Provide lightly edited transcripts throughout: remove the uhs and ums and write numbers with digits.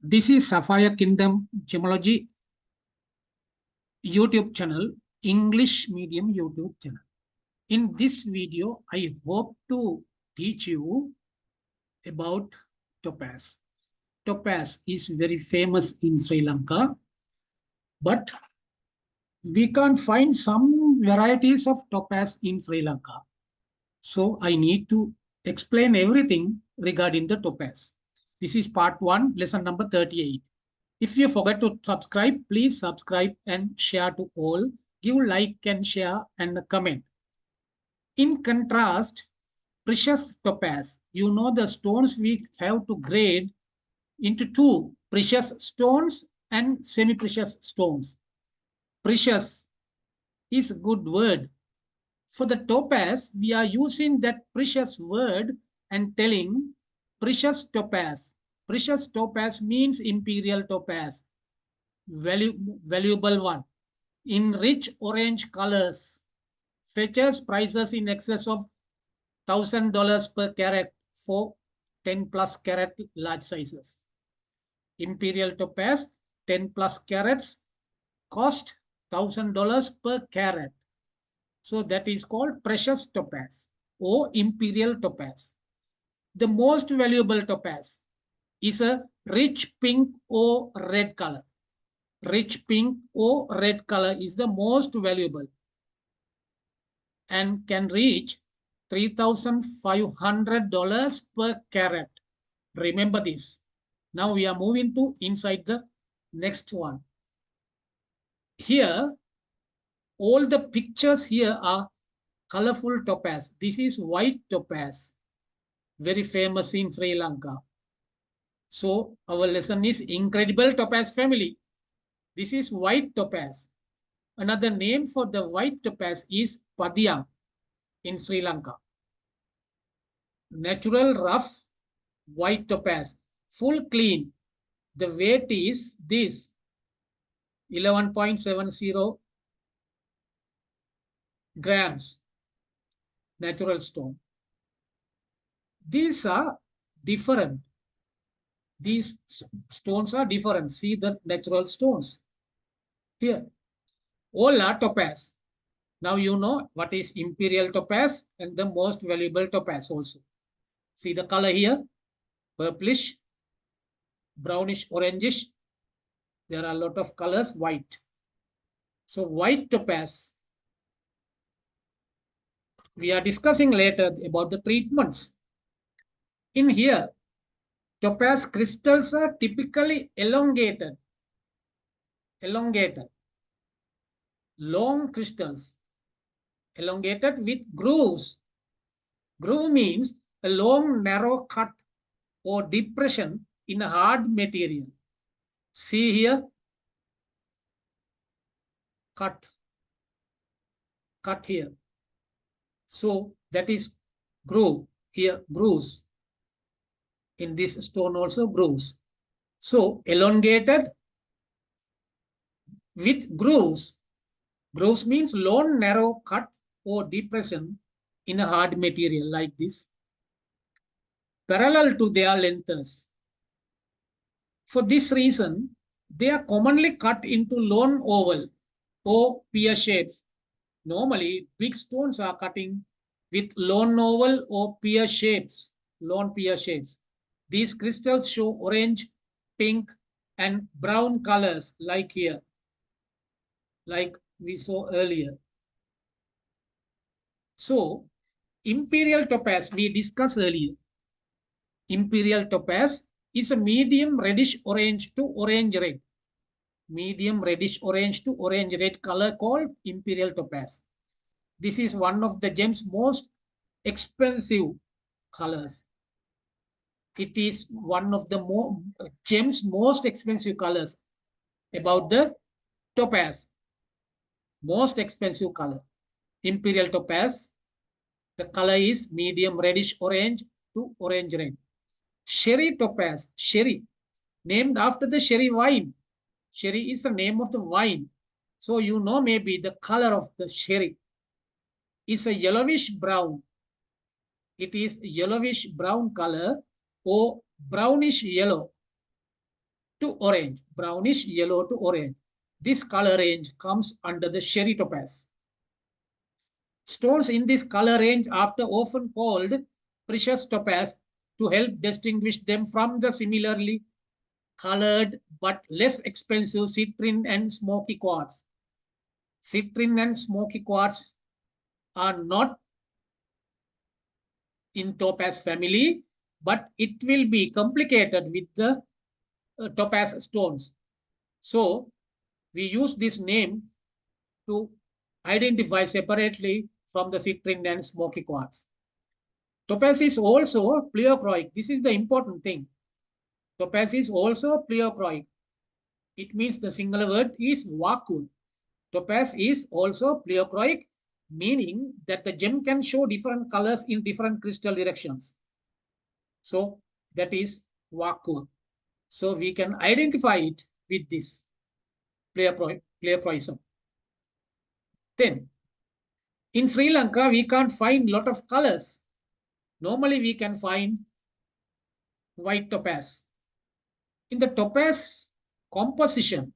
This is Sapphire Kingdom Gemology YouTube channel, English medium YouTube channel. In this video, I hope to teach you about Topaz. Topaz is very famous in Sri Lanka, but we can't find some varieties of Topaz in Sri Lanka. So I need to explain everything regarding the Topaz. This is part 1, lesson number 38. If you forget to subscribe, please subscribe and share to all. Give like and share and comment. In contrast, precious topaz, you know the stones we have to grade into two, precious stones and semi-precious stones. Precious is a good word. For the topaz, we are using that precious word and telling precious topaz. Precious topaz means imperial topaz, valuable one. In rich orange colors, fetches prices in excess of $1,000 per carat for 10 plus carat large sizes. Imperial topaz, 10 plus carats, cost $1,000 per carat. So that is called precious topaz or imperial topaz. The most valuable topaz is a rich pink or red color. Rich pink or red color is the most valuable and can reach $3,500 per carat. Remember this. Now we are moving to inside the next one. Here, all the pictures here are colorful topaz. This is white topaz, very famous in Sri Lanka. So our lesson is incredible topaz family. This is white topaz. Another name for the white topaz is Padiyam in Sri Lanka. Natural rough white topaz, full clean. The weight is this, 11.70 grams, natural stone. These are different. These stones are different. See the natural stones here. All are topaz. Now you know what is imperial topaz and the most valuable topaz also. See the color here, purplish, brownish, orangish. There are a lot of colors, white. So white topaz. We are discussing later about the treatments. In here, topaz crystals are typically elongated. Long crystals, elongated with grooves. Groove means a long, narrow cut or depression in a hard material. See here, cut here. So that is groove. Here, grooves. In this stone also grooves. So elongated with grooves. Grooves means long, narrow cut or depression in a hard material like this, parallel to their lengths. For this reason, they are commonly cut into long oval or pear shapes. Normally, big stones are cutting with long oval or pear shapes, long pear shapes. These crystals show orange, pink, and brown colors like here, like we saw earlier. So, imperial topaz we discussed earlier. Imperial topaz is a medium reddish orange to orange red. Medium reddish orange to orange red color called imperial topaz. This is one of the gem's most expensive colors. It is one of the gem's most expensive colors. About the topaz, most expensive color, imperial topaz. The color is medium reddish orange to orange red. Sherry topaz, sherry, named after the sherry wine. Sherry is the name of the wine. So you know maybe the color of the sherry is a yellowish brown. It is yellowish brown color or brownish yellow. to orange, brownish yellow to orange. This color range comes under the cherry topaz. Stones in this color range are often called precious topaz to help distinguish them from the similarly colored but less expensive citrine and smoky quartz. Citrine and smoky quartz are not in topaz family, but it will be complicated with the topaz stones. So we use this name to identify separately from the citrine and smoky quartz. Topaz is also pleochroic. This is the important thing. Topaz is also pleochroic. It means the singular word is vacuum. Topaz is also pleochroic, meaning that the gem can show different colors in different crystal directions. So that is vacuum. So we can identify it with this pleochroism. Then in Sri Lanka, we can't find a lot of colors. Normally, we can find white topaz. In the topaz composition,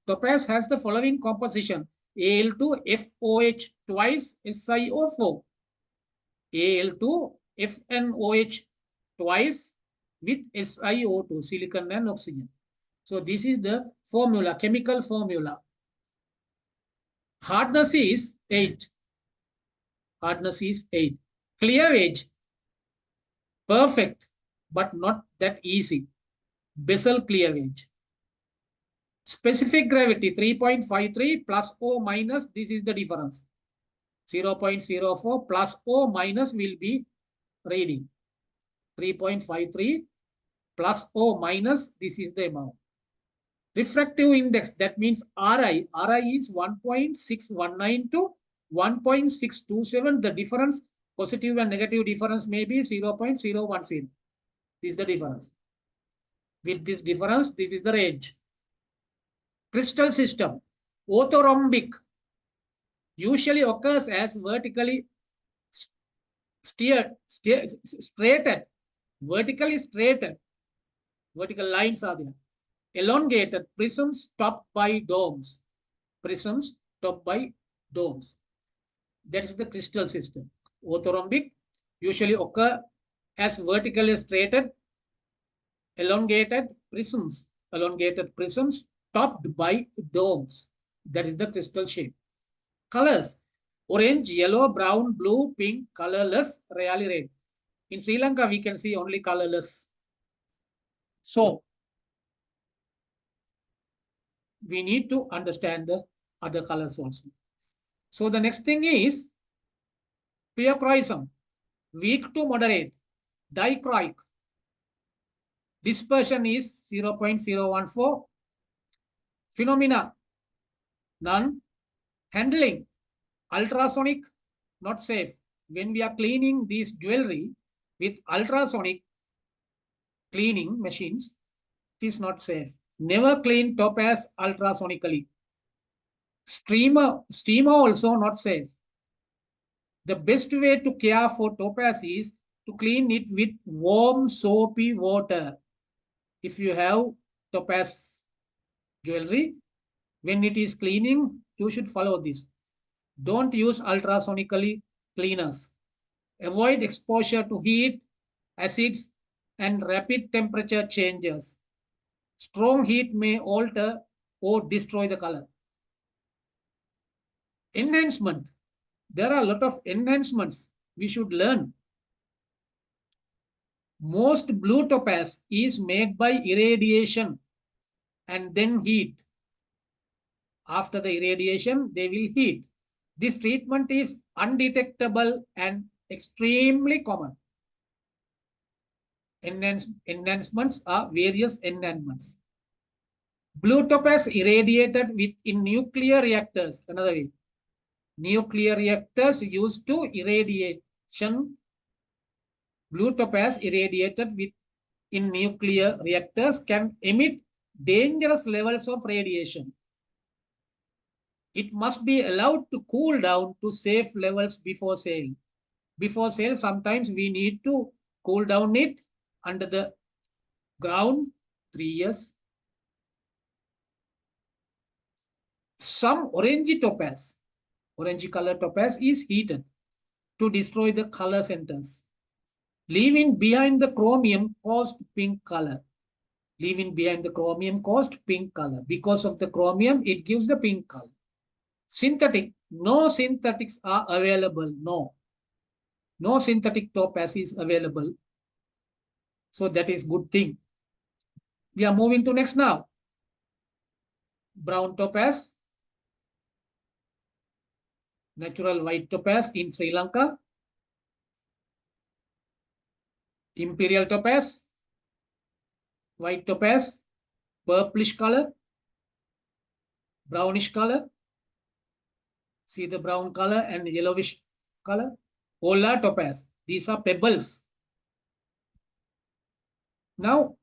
topaz has the following composition: Al2FOH twice SiO4, Al2FNOH twice with SiO2, silicon and oxygen. So this is the formula, chemical formula. Hardness is 8. Hardness is 8. Cleavage, perfect, but not that easy. Bezel cleavage. Specific gravity 3.53 plus O minus, this is the difference. 0.04 plus O minus will be reading. 3.53 plus O minus, this is the amount. Refractive index, that means RI. RI is 1.619 to 1.627. The difference, positive and negative difference may be 0.010. This is the difference. With this difference, this is the range. Crystal system, orthorhombic, usually occurs as vertically straighted, vertically straighted. Vertical lines are there. Elongated prisms topped by domes. Prisms topped by domes. That is the crystal system. Orthorhombic usually occur as vertically straighted, elongated prisms topped by domes. That is the crystal shape. Colors: orange, yellow, brown, blue, pink, colorless, rarely red. In Sri Lanka, we can see only colorless. So we need to understand the other colors also. So the next thing is pleochroism, weak to moderate, dichroic. Dispersion is 0.014. Phenomena, none. Handling, ultrasonic, not safe. When we are cleaning this jewelry with ultrasonic cleaning machines, it is not safe. Never clean topaz ultrasonically. Steamer also not safe. The best way to care for topaz is to clean it with warm soapy water. If you have topaz jewelry, when it is cleaning, you should follow this. Don't use ultrasonically cleaners. Avoid exposure to heat, acids, and rapid temperature changes. Strong heat may alter or destroy the color. Enhancement. There are a lot of enhancements we should learn. Most blue topaz is made by irradiation and then heat. After the irradiation, they will heat. This treatment is undetectable and extremely common. Enhancements are various enhancements. Blue topaz irradiated in nuclear reactors. Another way. Nuclear reactors used to irradiation. Blue topaz irradiated in nuclear reactors can emit dangerous levels of radiation. It must be allowed to cool down to safe levels before sale. Before sale, sometimes we need to cool down it under the ground 3 years. Some orangey topaz, orangey color topaz is heated to destroy the color centers, leaving behind the chromium caused pink color. Leaving behind the chromium caused pink color. Because of the chromium, it gives the pink color. Synthetic, no synthetics are available. No synthetic topaz is available. So that is good thing. We are moving to next now. Brown topaz, natural white topaz in Sri Lanka. Imperial topaz, white topaz, purplish color, brownish color. See the brown color and yellowish color. Polar topaz. These are pebbles. Now,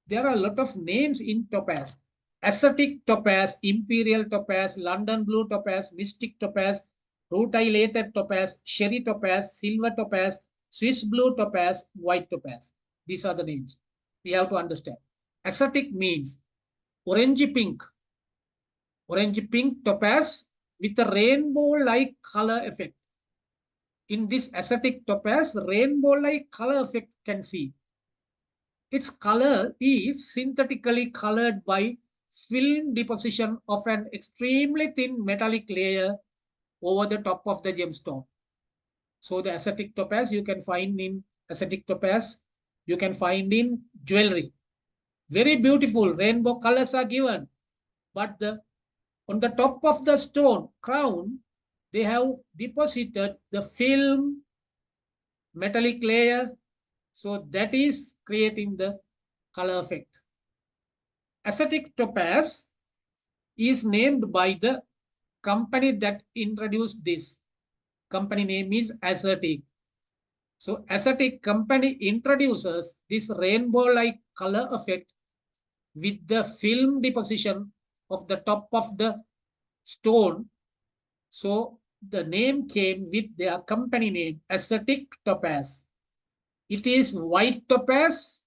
there are a lot of names in topaz. Ascetic topaz, imperial topaz, London blue topaz, mystic topaz, rutilated topaz, sherry topaz, silver topaz, Swiss blue topaz, white topaz. These are the names. We have to understand. Ascetic means orangey pink. Orangey pink topaz with a rainbow-like color effect. In this ascetic topaz, rainbow-like color effect can see. Its color is synthetically colored by film deposition of an extremely thin metallic layer over the top of the gemstone. So the ascetic topaz you can find in ascetic topaz, you can find in jewelry. Very beautiful rainbow colors are given, but on the top of the stone crown, they have deposited the film metallic layer. So that is creating the color effect. Ascetic topaz is named by the company that introduced this. Company name is Ascetic. So Ascetic company introduces this rainbow-like color effect with the film deposition of the top of the stone. So the name came with their company name, Ascetic Topaz. It is white topaz.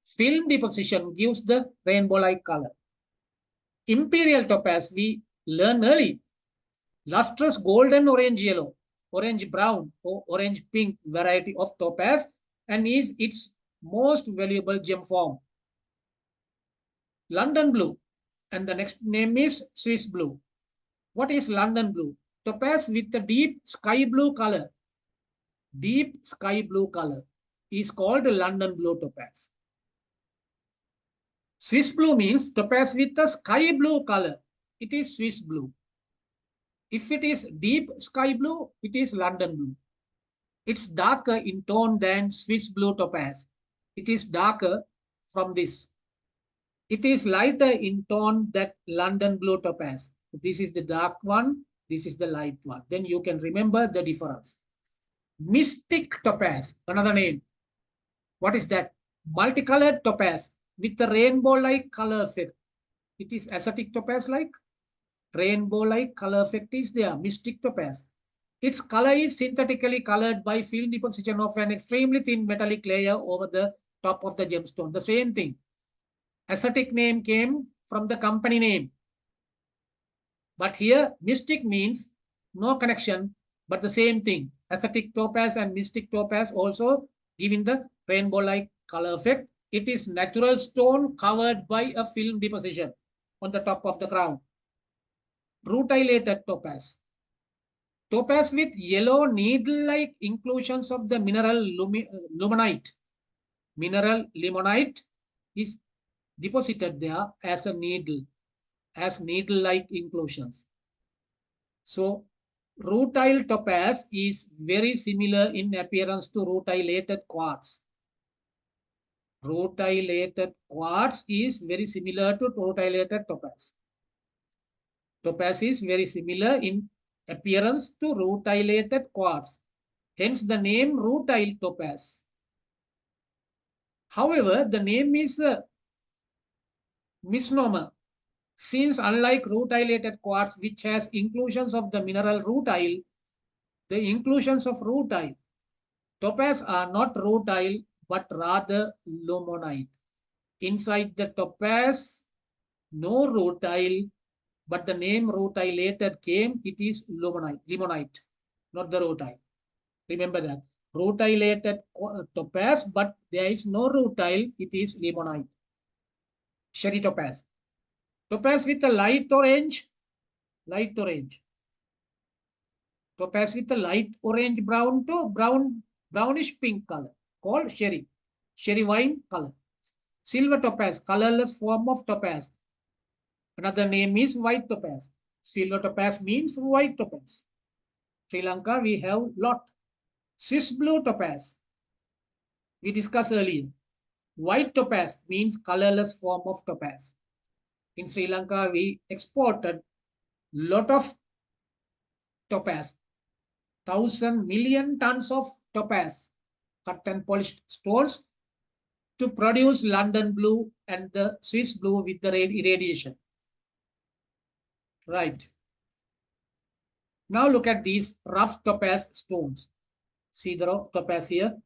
Film deposition gives the rainbow-like color. Imperial topaz, we learned early. Lustrous golden orange yellow, orange brown or orange pink variety of topaz and is its most valuable gem form. London blue, and the next name is Swiss blue. What is London blue? Topaz with a deep sky blue color. Deep sky blue color is called London blue topaz. Swiss blue means topaz with a sky blue color. It is Swiss blue. If it is deep sky blue, it is London blue. It's darker in tone than Swiss blue topaz. It is darker from this. It is lighter in tone than London blue topaz. This is the dark one. This is the light one. Then you can remember the difference. Mystic topaz, another name. What is that? Multicolored topaz with a rainbow-like color effect. It is ascetic topaz-like. Rainbow-like color effect is there. Mystic topaz. Its color is synthetically colored by film deposition of an extremely thin metallic layer over the top of the gemstone. The same thing. Ascetic name came from the company name. But here, mystic means no connection, but the same thing. Ascetic topaz and mystic topaz also giving the rainbow-like color effect. It is natural stone covered by a film deposition on the top of the crown. Rutilated topaz. Topaz with yellow needle-like inclusions of the mineral luminite. Mineral limonite is deposited there as a needle, as needle-like inclusions. So rutile topaz is very similar in appearance to rutilated quartz. Rutilated quartz is very similar to rutilated topaz. Topaz is very similar in appearance to rutilated quartz. Hence the name rutile topaz. However, the name is a misnomer, since unlike rutilated quartz, which has inclusions of the mineral rutile, the inclusions of rutile, topaz are not rutile, but rather limonite. Inside the topaz, no rutile, but the name rutile later came. It is limonite, not the rutile. Remember that. Rutilated topaz, but there is no rutile. It is limonite. Sherry topaz. Topaz with a light orange. Light orange. Topaz with a light orange brown to brownish pink color called sherry wine color. Silver topaz, colorless form of topaz. Another name is white topaz. Silver topaz means white topaz. Sri Lanka, we have lot. Swiss blue topaz, we discussed earlier. White topaz means colorless form of topaz. In Sri Lanka, we exported lot of topaz, 1,000,000,000 tons of topaz, cut and polished stones to produce London blue and the Swiss blue with the irradiation. Right. Now look at these rough topaz stones. See the topaz here.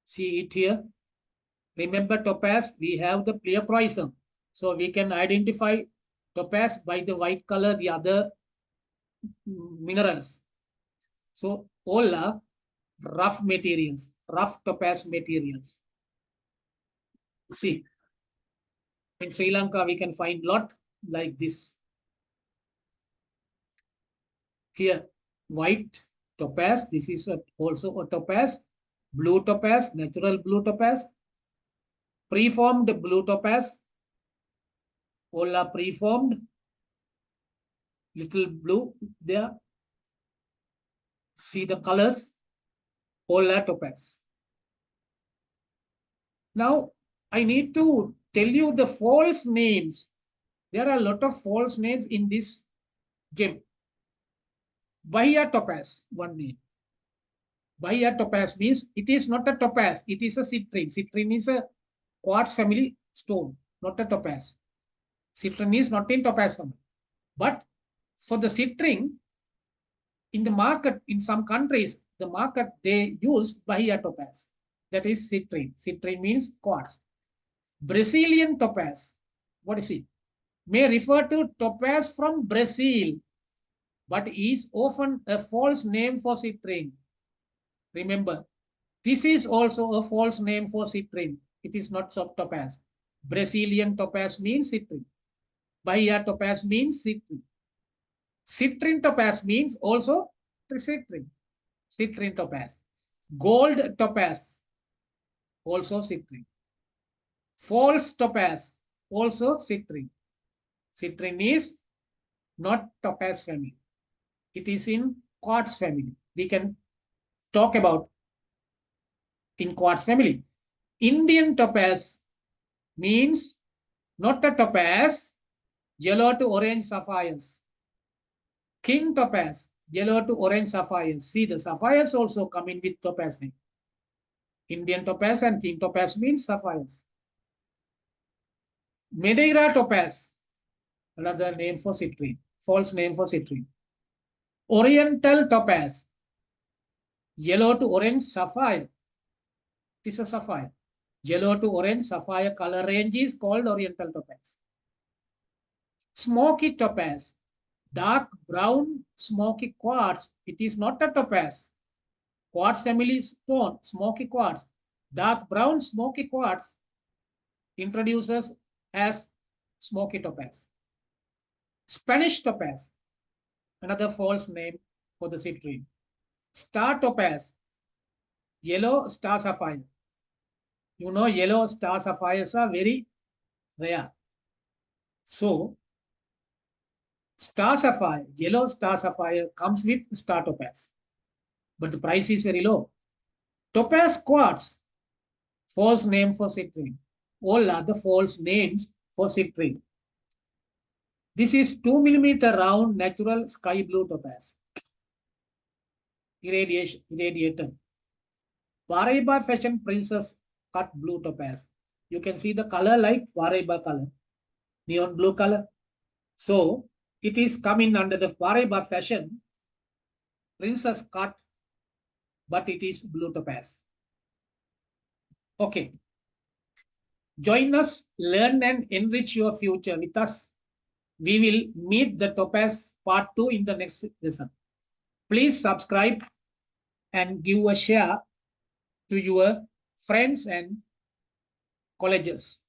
See it here. Remember topaz, we have the pleochroism. So we can identify topaz by the white color, the other minerals. So all are rough materials, rough topaz materials. See, in Sri Lanka, we can find lot like this. Here, white topaz. This is also a topaz. Blue topaz, natural blue topaz. Preformed blue topaz. All are preformed. Little blue there. See the colors. All are topaz. Now, I need to tell you the false names. There are a lot of false names in this gem. Bahia topaz, one name. Bahia topaz means it is not a topaz, it is a citrine. Citrine is a quartz family stone, not a topaz. Citrine is not in topaz family. But for the citrine, in the market, in some countries, the market, they use Bahia topaz. That is citrine. Citrine means quartz. Brazilian topaz, what is it? May refer to topaz from Brazil, but is often a false name for citrine. Remember, this is also a false name for citrine. It is not topaz. Brazilian topaz means citrine. Bahia topaz means citrine. Citrine topaz means also citrine. Citrine topaz. Gold topaz, also citrine. False topaz, also citrine. Citrine is not topaz family. It is in quartz family. We can talk about in quartz family. Indian topaz means not a topaz, yellow to orange sapphires. King topaz, yellow to orange sapphires. See, the sapphires also come in with topaz name. Indian topaz and king topaz means sapphires. Madeira topaz, another name for citrine, false name for citrine. Oriental topaz, yellow to orange sapphire. It is a sapphire. Yellow to orange sapphire color range is called oriental topaz. Smoky topaz, dark brown smoky quartz. It is not a topaz. Quartz family stone, smoky quartz. Dark brown smoky quartz introduces as smoky topaz. Spanish topaz, another false name for the citrine. Star topaz, yellow star sapphire. You know, yellow star sapphires are very rare. So, star sapphire, yellow star sapphire comes with star topaz, but the price is very low. Topaz quartz, false name for citrine. All are the false names for citrine. This is 2 mm round natural sky blue topaz. Irradiated. Paraiba fashion princess cut blue topaz. You can see the color like Paraiba color, neon blue color. So it is coming under the Paraiba fashion princess cut, but it is blue topaz. Okay. Join us, learn and enrich your future with us. We will meet the Topaz part 2 in the next lesson. Please subscribe and give a share to your friends and colleges.